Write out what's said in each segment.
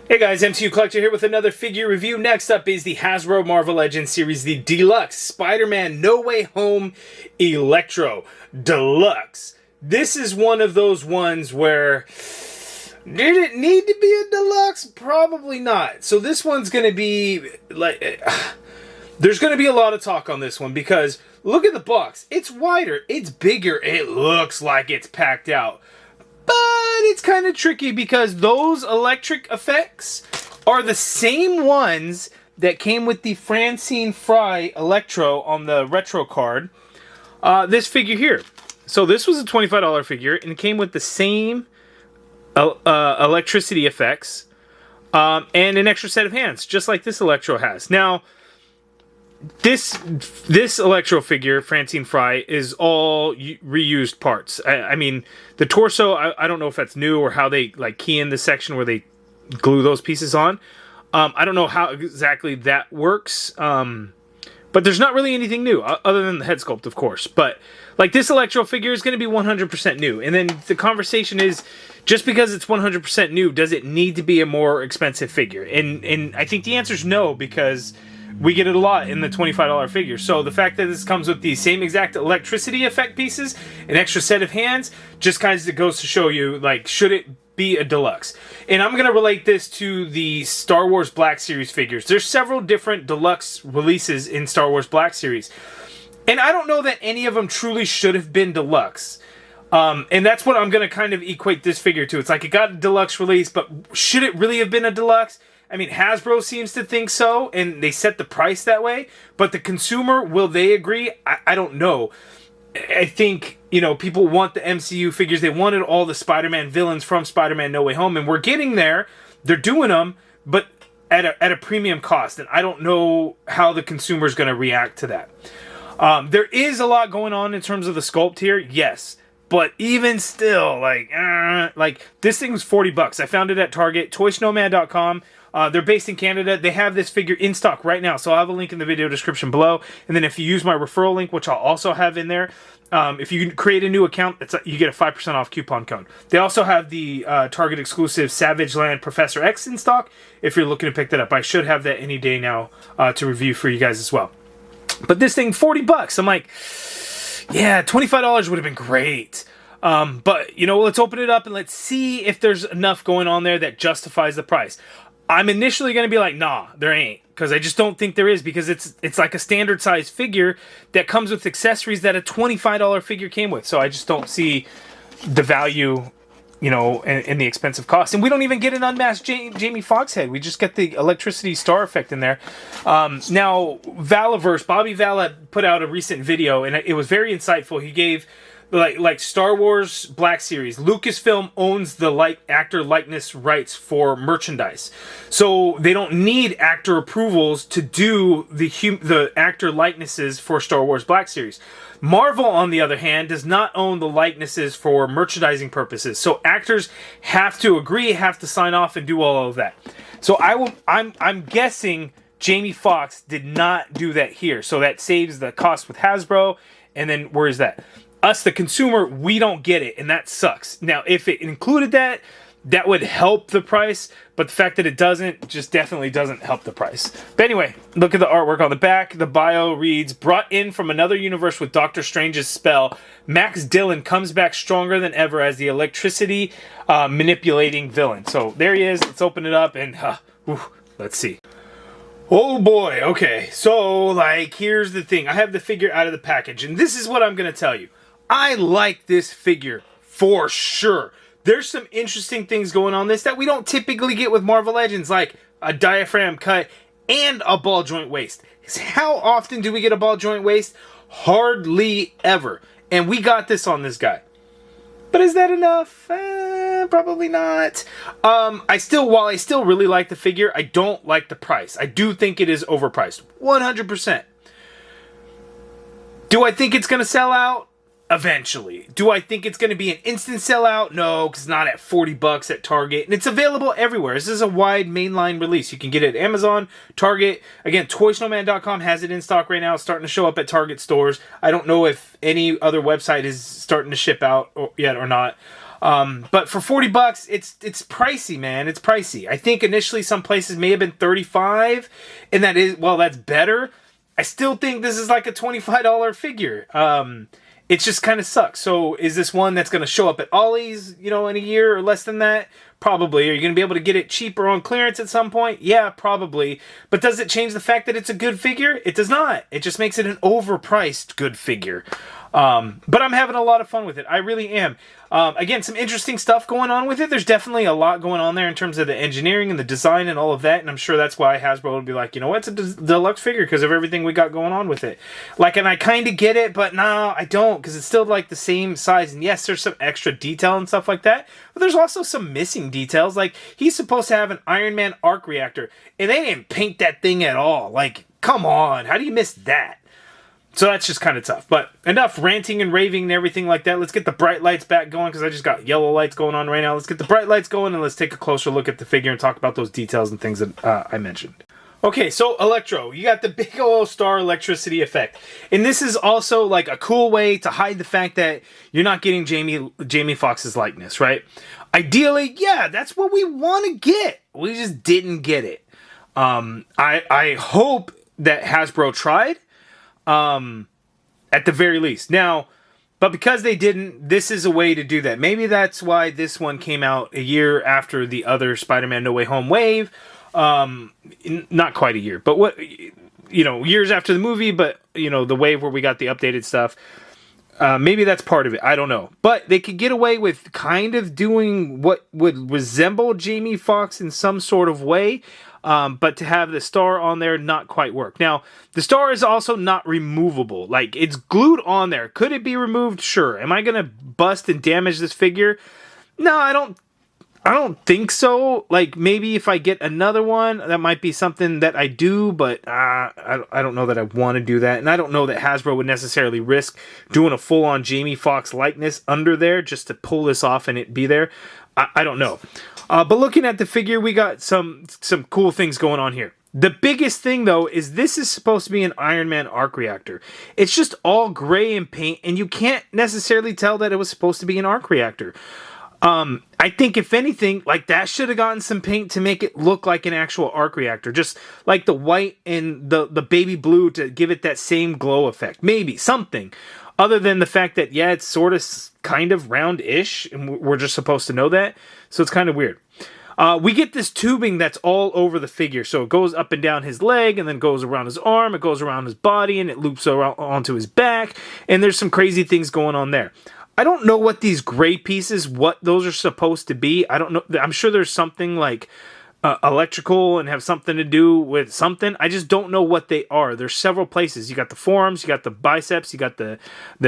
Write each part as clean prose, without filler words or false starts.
Hey guys, MCU Collector here with another figure review. Next up is the Hasbro Marvel Legends series, the Deluxe Spider-Man No Way Home Electro Deluxe. This is one of those ones where, did it need to be a deluxe? Probably not. So this one's going to be, like, there's going to be a lot of talk on this one because look at the box. It's wider, it's bigger, it looks like it's packed out. But it's kind of tricky because those electric effects are the same ones that came with the Francine Fry Electro on the retro card. This figure here. So this was a $25 figure and it came with the same electricity effects and an extra set of hands, just like this Electro has. Now, this Electro figure, Francine Fry, is all reused parts. I mean, the torso, I don't know if that's new or how they like key in the section where they glue those pieces on. I don't know how exactly that works. But there's not really anything new other than the head sculpt, of course. But like this Electro figure is going to be 100% new. And then the conversation is, just because it's 100% new, does it need to be a more expensive figure? And I think the answer is no, because we get it a lot in the $25 figure. So the fact that this comes with the same exact electricity effect pieces, an extra set of hands, just kind of goes to show you, like, should it be a deluxe? And I'm going to relate this to the Star Wars Black Series figures. There's several different deluxe releases in Star Wars Black Series. And I don't know that any of them truly should have been deluxe. And that's what I'm going to kind of equate this figure to. It's like it got a deluxe release, but should it really have been a deluxe? I mean, Hasbro seems to think so, and they set the price that way. But the consumer, will they agree? I don't know. I think, you know, people want the MCU figures. They wanted all the Spider-Man villains from Spider-Man No Way Home, and we're getting there. They're doing them, but at a premium cost. And I don't know how the consumer's going to react to that. There is a lot going on in terms of the sculpt here, yes. But even still, like this thing was $40. I found it at Target, toysnowman.com. They're based in Canada. They have this figure in stock right now, so I'll have a link in the video description below. And then if you use my referral link, which I'll also have in there, if you create a new account, you get a 5% off coupon code. They also have the Target exclusive Savage Land Professor X in stock if you're looking to pick that up. I should have that any day now to review for you guys as well. But this thing, $40. I'm like, yeah, $25 would have been great. But, you know, let's open it up and let's see if there's enough going on there that justifies the price. I'm initially going to be like, nah, there ain't. Because I just don't think there is. Because it's like a standard size figure that comes with accessories that a $25 figure came with. So I just don't see the value, you know, in the expensive cost. And we don't even get an unmasked Jamie Foxx head. We just get the electricity star effect in there. Now, Valaverse, Bobby Vala put out a recent video. And it was very insightful. He gave, like Star Wars Black Series, Lucasfilm owns the actor likeness rights for merchandise, so they don't need actor approvals to do the actor likenesses for Star Wars Black Series. Marvel, on the other hand, does not own the likenesses for merchandising purposes, so actors have to agree, have to sign off, and do all of that. So I'm guessing Jamie Foxx did not do that here, so that saves the cost with Hasbro. And then where is that? Us, the consumer, we don't get it, and that sucks. Now, if it included that, that would help the price, but the fact that it doesn't just definitely doesn't help the price. But anyway, look at the artwork on the back. The bio reads, brought in from another universe with Doctor Strange's spell, Max Dillon comes back stronger than ever as the electricity manipulating villain. So there he is. Let's open it up, and let's see. Oh boy, okay. So, like, here's the thing. I have the figure out of the package, and this is what I'm going to tell you. I like this figure for sure. There's some interesting things going on this that we don't typically get with Marvel Legends, like a diaphragm cut and a ball joint waist. How often do we get a ball joint waist? Hardly ever. And we got this on this guy. But is that enough? Probably not. While I still really like the figure, I don't like the price. I do think it is overpriced. 100%. Do I think it's going to sell out? Eventually. Do I think it's going to be an instant sellout? No, because it's not at $40 at Target. And it's available everywhere. This is a wide mainline release. You can get it at Amazon, Target. Again, toysnowman.com has it in stock right now. It's starting to show up at Target stores. I don't know if any other website is starting to ship out yet or not. But for $40, it's pricey, man. It's pricey. I think initially some places may have been $35, and that's better. I still think this is like a $25 figure. It just kind of sucks. So is this one that's going to show up at Ollie's, in a year or less than that? Probably. Are you going to be able to get it cheaper on clearance at some point? Yeah, probably. But does it change the fact that it's a good figure? It does not. It just makes it an overpriced good figure. But I'm having a lot of fun with it. I really am. Again, some interesting stuff going on with it. There's definitely a lot going on there in terms of the engineering and the design and all of that. And I'm sure that's why Hasbro would be like, it's a deluxe figure because of everything we got going on with it. And I kind of get it, but no, I don't, because it's still like the same size. And yes, there's some extra detail and stuff like that. But there's also some missing details. Like, he's supposed to have an Iron Man arc reactor, and they didn't paint that thing at all. Like, come on. How do you miss that? So that's just kind of tough. But enough ranting and raving and everything like that. Let's get the bright lights back going, because I just got yellow lights going on right now. Let's get the bright lights going, and let's take a closer look at the figure and talk about those details and things that I mentioned. Okay, so Electro. You got the big old star electricity effect. And this is also like a cool way to hide the fact that you're not getting Jamie Foxx's likeness, right? Ideally, yeah, that's what we want to get. We just didn't get it. I hope that Hasbro tried. At the very least. Now, but because they didn't, this is a way to do that. Maybe that's why this one came out a year after the other Spider-Man No Way Home wave. Not quite a year, but years after the movie, but the wave where we got the updated stuff. Maybe that's part of it. I don't know. But they could get away with kind of doing what would resemble Jamie Foxx in some sort of way. But to have the star on there not quite work. Now, the star is also not removable. Like, it's glued on there. Could it be removed? Sure. Am I going to bust and damage this figure? No, I don't think so. Like, maybe if I get another one, that might be something that I do, but I don't know that I want to do that. And I don't know that Hasbro would necessarily risk doing a full-on Jamie Foxx likeness under there just to pull this off and it be there. I don't know. But looking at the figure, we got some cool things going on here. The biggest thing, though, is this is supposed to be an Iron Man arc reactor. It's just all gray in paint, and you can't necessarily tell that it was supposed to be an arc reactor. I think, if anything, like, that should have gotten some paint to make it look like an actual arc reactor. Just like the white and the baby blue to give it that same glow effect. Maybe, something. Other than the fact that, yeah, it's sort of kind of round-ish, and we're just supposed to know that. So it's kind of weird. We get this tubing that's all over the figure. So it goes up and down his leg, and then goes around his arm, it goes around his body, and it loops around onto his back. And there's some crazy things going on there. I don't know what these gray pieces, what those are supposed to be. I don't know. I'm sure there's something like electrical and have something to do with something. I just don't know what they are. There's several places. You got the forearms, you got the biceps, you got the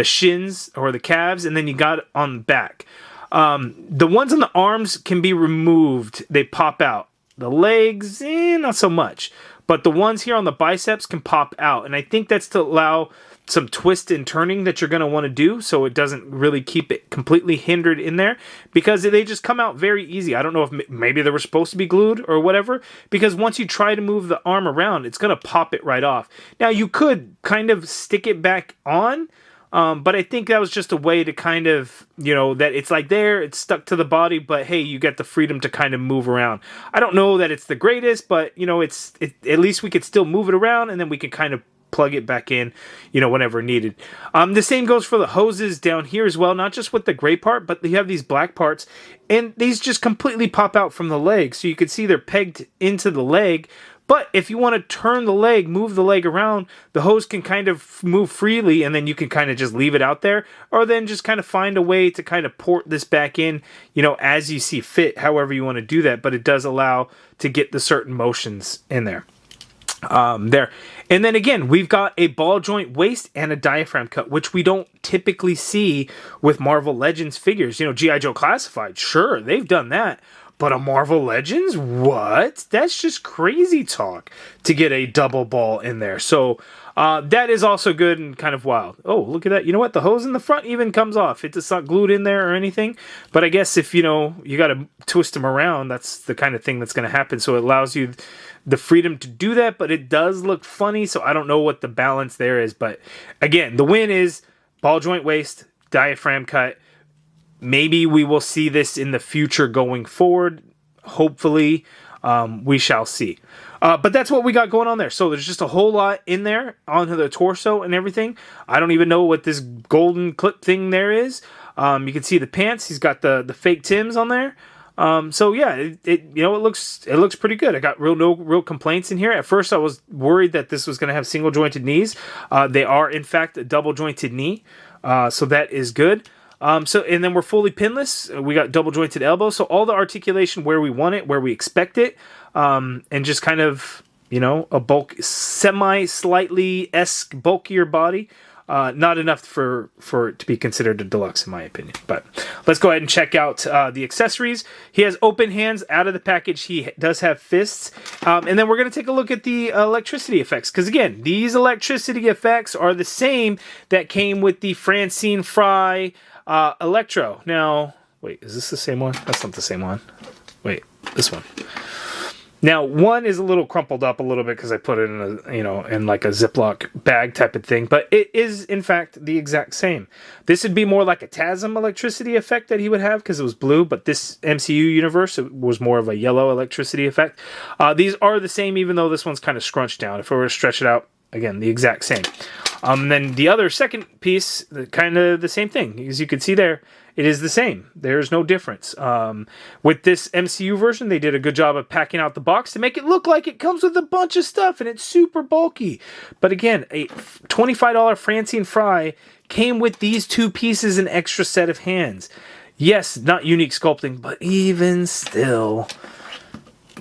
shins or the calves, and then you got it on the back. The ones on the arms can be removed. They pop out. The legs, not so much. But the ones here on the biceps can pop out. And I think that's to allow some twist and turning that you're going to want to do, so it doesn't really keep it completely hindered in there, because they just come out very easy. I don't know if maybe they were supposed to be glued or whatever, because once you try to move the arm around, it's going to pop it right off. Now, you could kind of stick it back on, but I think that was just a way to kind of, that it's like there, it's stuck to the body, but hey, you get the freedom to kind of move around. I don't know that it's the greatest, but, at least we could still move it around, and then we could kind of plug it back in, whenever needed. The same goes for the hoses down here as well, not just with the gray part, but you have these black parts, and these just completely pop out from the leg, so you can see they're pegged into the leg. But if you want to turn the leg, move the leg around, the hose can kind of move freely, and then you can kind of just leave it out there, or then just kind of find a way to kind of port this back in, as you see fit, however you want to do that. But it does allow to get the certain motions in there. There. And then again, we've got a ball joint waist and a diaphragm cut, which we don't typically see with Marvel Legends figures. G.I. Joe Classified, sure, they've done that. But a Marvel Legends? What? That's just crazy talk to get a double ball in there. So that is also good and kind of wild. Oh, look at that. You know what? The hose in the front even comes off. It's not glued in there or anything. But I guess if, you got to twist them around, that's the kind of thing that's going to happen. So it allows you the freedom to do that, but it does look funny. So I don't know what the balance there is. But again, the win is ball joint waist, diaphragm cut, maybe we will see this in the future going forward. Hopefully, we shall see. But that's what we got going on there. So there's just a whole lot in there onto the torso and everything. I don't even know what this golden clip thing there is. You can see the pants. He's got the fake Tims on there. So yeah, it looks pretty good. I got no real complaints in here. At first, I was worried that this was going to have single jointed knees. They are in fact a double jointed knee. So that is good. And then we're fully pinless. We got double jointed elbow. So all the articulation where we want it, where we expect it, and just kind of, a slightly bulkier body. Not enough for it to be considered a deluxe, in my opinion. But let's go ahead and check out the accessories. He has open hands out of the package. He does have fists. And then we're going to take a look at the electricity effects. Because again, these electricity effects are the same that came with the Francine Fry Electro. Now, wait, is this the same one? That's not the same one. Wait, this one. Now, one is a little crumpled up a little bit because I put it in in like a Ziploc bag type of thing, but it is in fact the exact same. This would be more like a TASM electricity effect that he would have because it was blue, but this MCU universe it was more of a yellow electricity effect. These are the same, even though this one's kind of scrunched down. If I were to stretch it out, again, the exact same. Then the other second piece, kind of the same thing. As you can see there, it is the same. There's no difference. With this MCU version, they did a good job of packing out the box to make it look like it comes with a bunch of stuff and it's super bulky. But again, a $25 Francine Fry came with these two pieces, an extra set of hands. Yes, not unique sculpting, but even still,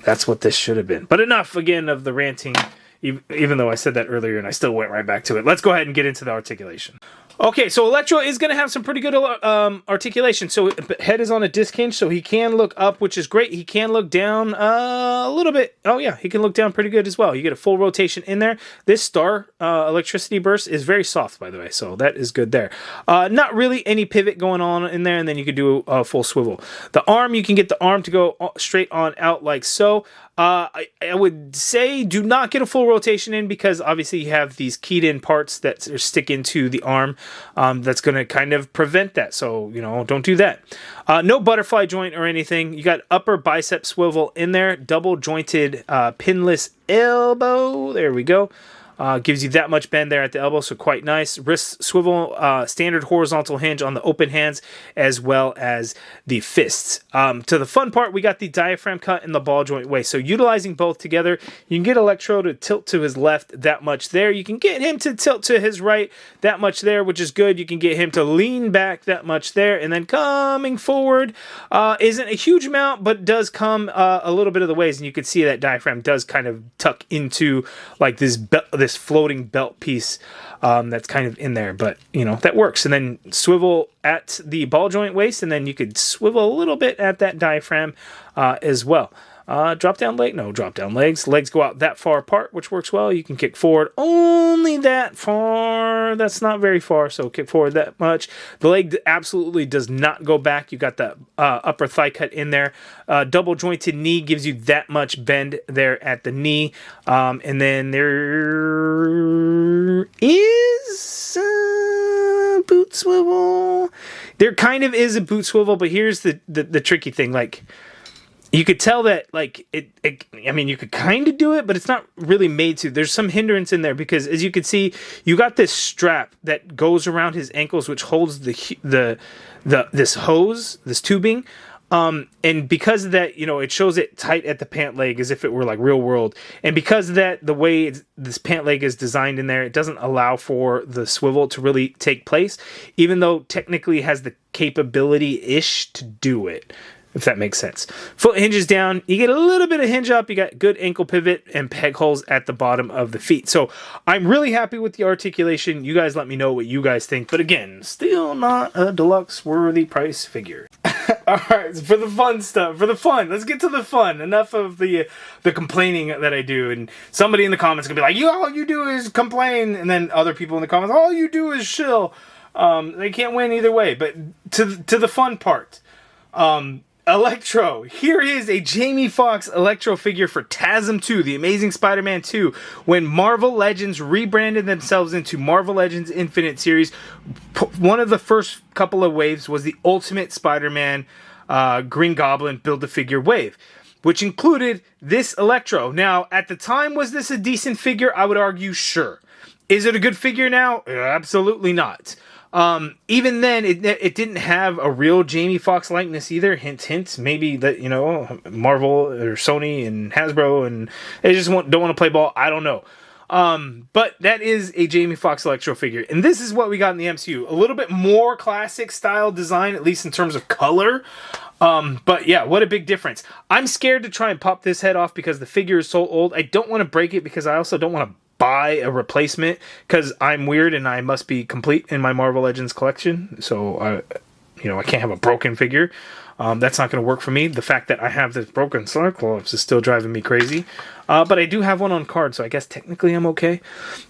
that's what this should have been. But enough, again, of the ranting, even though I said that earlier and I still went right back to it. Let's go ahead and get into the articulation. Okay, so Electro is going to have some pretty good articulation. So head is on a disc hinge, so he can look up, which is great. He can look down a little bit. Oh yeah, he can look down pretty good as well. You get a full rotation in there. This star electricity burst is very soft, by the way, so that is good there. Not really any pivot going on in there, and then you can do a full swivel. The arm, you can get the arm to go straight on out like so. I would say do not get a full rotation in because obviously you have these keyed in parts that stick into the arm. That's going to kind of prevent that. So, don't do that. No butterfly joint or anything. You got upper bicep swivel in there. Double jointed pinless elbow. There we go. Gives you that much bend there at the elbow, so quite nice. Wrist swivel, standard horizontal hinge on the open hands, as well as the fists. To the fun part, we got the diaphragm cut and the ball joint waist. So utilizing both together, you can get Electro to tilt to his left that much there. You can get him to tilt to his right that much there, which is good. You can get him to lean back that much there, and then coming forward isn't a huge amount, but does come a little bit of the ways, and you can see that diaphragm does kind of tuck into like this floating belt piece that's kind of in there, but that works. And then swivel at the ball joint waist, and then you could swivel a little bit at that diaphragm as well. Drop down leg, no drop down legs. Legs go out that far apart, which works well. You can kick forward only that far. That's not very far, so kick forward that much. The leg absolutely does not go back. You got the upper thigh cut in there. Double jointed knee gives you that much bend there at the knee. And then there is a boot swivel. There kind of is a boot swivel, but here's the tricky thing. Like, you could tell that, like, you could kind of do it, but it's not really made to. There's some hindrance in there because, as you can see, you got this strap that goes around his ankles, which holds this hose, this tubing. And because of that, it shows it tight at the pant leg as if it were like real world. And because of that, the way this pant leg is designed in there, it doesn't allow for the swivel to really take place, even though technically it has the capability-ish to do it, if that makes sense. Foot hinges down. You get a little bit of hinge up. You got good ankle pivot and peg holes at the bottom of the feet. So I'm really happy with the articulation. You guys let me know what you guys think. But again, still not a deluxe worthy price figure. All right, for the fun stuff, let's get to the fun. Enough of the complaining that I do. And somebody in the comments can be like, all you do is complain. And then other people in the comments, all you do is shill. They can't win either way. But to the fun part. Electro. Here is a Jamie Foxx Electro figure for TASM 2, The Amazing Spider-Man 2. When Marvel Legends rebranded themselves into Marvel Legends Infinite Series, one of the first couple of waves was the Ultimate Spider-Man Green Goblin Build-A-Figure wave, which included this Electro. Now, at the time, was this a decent figure? I would argue, sure. Is it a good figure now? Absolutely not. Even then, it didn't have a real Jamie Foxx likeness either. Hint, hint. Maybe that, you know, Marvel or Sony and Hasbro and they just don't want to play ball. I don't know. But that is a Jamie Foxx Electro figure. And this is what we got in the MCU. A little bit more classic style design, at least in terms of color. But yeah, what a big difference. I'm scared to try and pop this head off because the figure is so old. I don't want to break it because I also don't want to buy a replacement because I'm weird and I must be complete in my Marvel Legends collection. So I can't have a broken figure. That's not going to work for me. The fact that I have this broken Cyclops is still driving me crazy. But I do have one on card, so I guess technically I'm okay.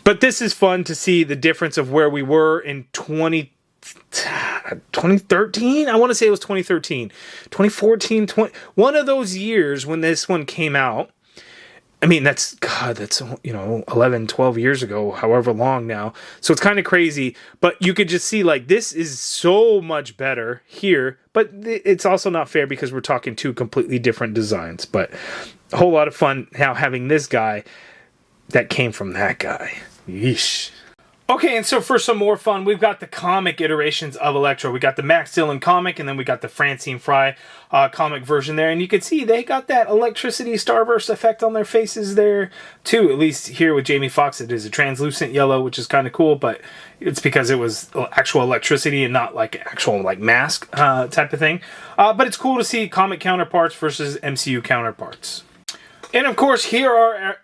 But this is fun to see the difference of where we were in 2013. I want to say it was 2013, 2014, one of those years when this one came out. I mean, that's 11, 12 years ago, however long now. So it's kind of crazy, but you could just see like this is so much better here, but it's also not fair because we're talking two completely different designs, but a whole lot of fun now having this guy that came from that guy. Yeesh. Okay, and so for some more fun, we've got the comic iterations of Electro. We got the Max Dillon comic, and then we got the Francine Fry comic version there. And you can see they got that electricity starburst effect on their faces there, too. At least here with Jamie Foxx, it is a translucent yellow, which is kind of cool, but it's because it was actual electricity and not like actual like mask type of thing. But it's cool to see comic counterparts versus MCU counterparts. And of course, here are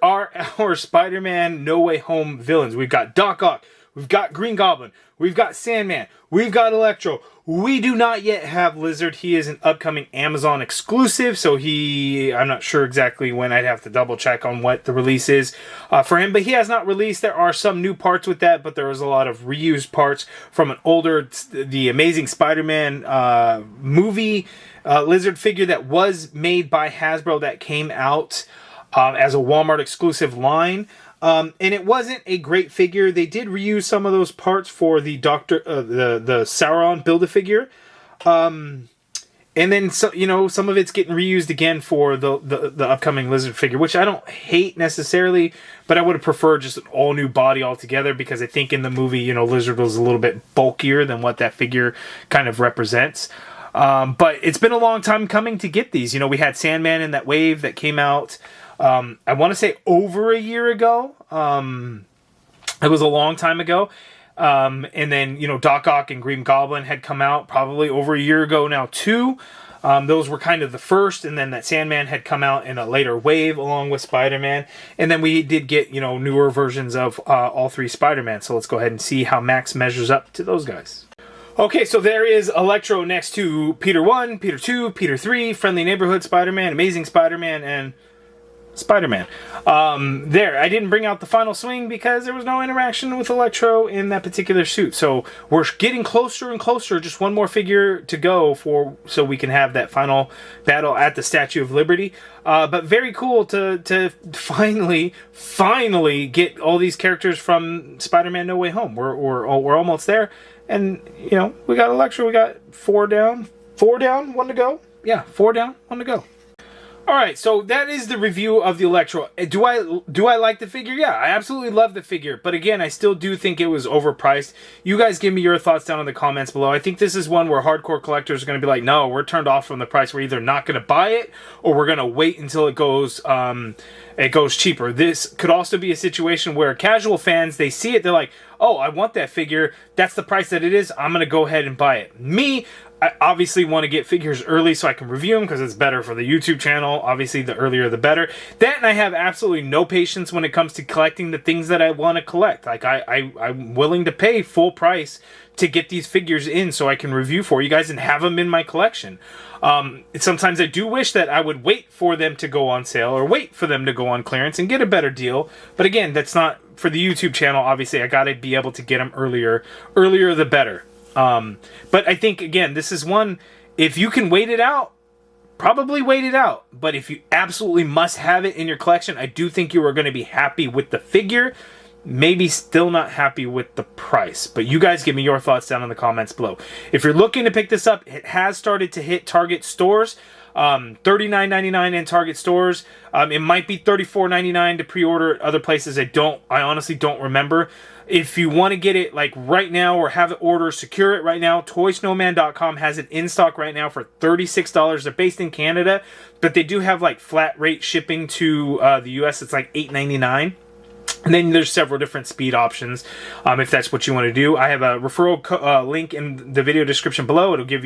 our Spider-Man No Way Home villains. We've got Doc Ock, we've got Green Goblin, we've got Sandman, we've got Electro. We do not yet have Lizard. He is an upcoming Amazon exclusive, so I'm not sure exactly when. I'd have to double check on what the release is for him, but he has not released. There are some new parts with that, but there is a lot of reused parts from an older, The Amazing Spider-Man movie Lizard figure that was made by Hasbro that came out as a Walmart exclusive line. And it wasn't a great figure. They did reuse some of those parts for the the Sauron Build-A-Figure. And then some of it's getting reused again for the upcoming Lizard figure, which I don't hate necessarily, but I would have preferred just an all new body altogether because I think in the movie, Lizard was a little bit bulkier than what that figure kind of represents. But it's been a long time coming to get these. We had Sandman in that wave that came out, I want to say over a year ago. It was a long time ago. And then, Doc Ock and Green Goblin had come out probably over a year ago now too. Those were kind of the first, and then that Sandman had come out in a later wave along with Spider-Man. And then we did get, newer versions of all three Spider-Man. So let's go ahead and see how Max measures up to those guys. Okay, so there is Electro next to Peter 1, Peter 2, Peter 3, Friendly Neighborhood Spider-Man, Amazing Spider-Man, and Spider-Man. There, I didn't bring out the final swing because there was no interaction with Electro in that particular suit. So we're getting closer and closer, just one more figure to go so we can have that final battle at the Statue of Liberty. But very cool to finally get all these characters from Spider-Man No Way Home. We're almost there. And, we got Electro, we got 4 down, 1 to go. Yeah, 4 down, 1 to go. Alright, so that is the review of the Electro. Do I like the figure? Yeah, I absolutely love the figure. But again, I still do think it was overpriced. You guys give me your thoughts down in the comments below. I think this is one where hardcore collectors are going to be like, no, we're turned off from the price. We're either not going to buy it or we're going to wait until it goes cheaper. This could also be a situation where casual fans, they see it, they're like, oh, I want that figure. That's the price that it is. I'm going to go ahead and buy it. Me, I obviously want to get figures early so I can review them because it's better for the YouTube channel. Obviously, the earlier the better. That, and I have absolutely no patience when it comes to collecting the things that I want to collect. Like, I'm willing to pay full price to get these figures in so I can review for you guys and have them in my collection. Sometimes I do wish that I would wait for them to go on sale or wait for them to go on clearance and get a better deal. But again, that's not for the YouTube channel. Obviously, I got to be able to get them earlier. Earlier, the better. But I think, again, this is one, If you can wait it out, probably wait it out. But if you absolutely must have it in your collection, I do think you are going to be happy with the figure. Maybe still not happy with the price. But you guys give me your thoughts down in the comments below. If you're looking to pick this up, it has started to hit Target stores. $39.99 in Target stores. It might be $34.99 to pre-order at other places. I honestly don't remember. If you want to get it like right now or have it order, secure it right now, toysnowman.com has it in stock right now for $36. They're based in Canada, but they do have like flat rate shipping to the US. It's like $8.99. And then there's several different speed options if that's what you want to do. I have a referral link in the video description below. It'll get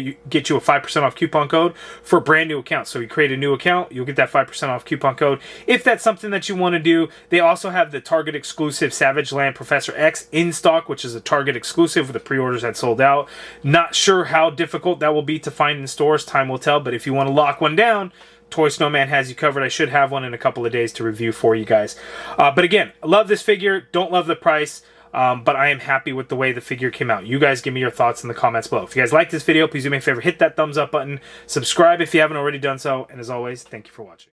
you a 5% off coupon code for a brand new account. So you create a new account, you'll get that 5% off coupon code. If that's something that you want to do, they also have the Target exclusive Savage Land Professor X in stock, which is a Target exclusive. The pre-orders had sold out. Not sure how difficult that will be to find in stores. Time will tell. But if you want to lock one down, Toy Snowman has you covered. I should have one in a couple of days to review for you guys. But again, I love this figure. Don't love the price. But I am happy with the way the figure came out. You guys give me your thoughts in the comments below. If you guys like this video, please do me a favor. Hit that thumbs up button. Subscribe if you haven't already done so. And as always, thank you for watching.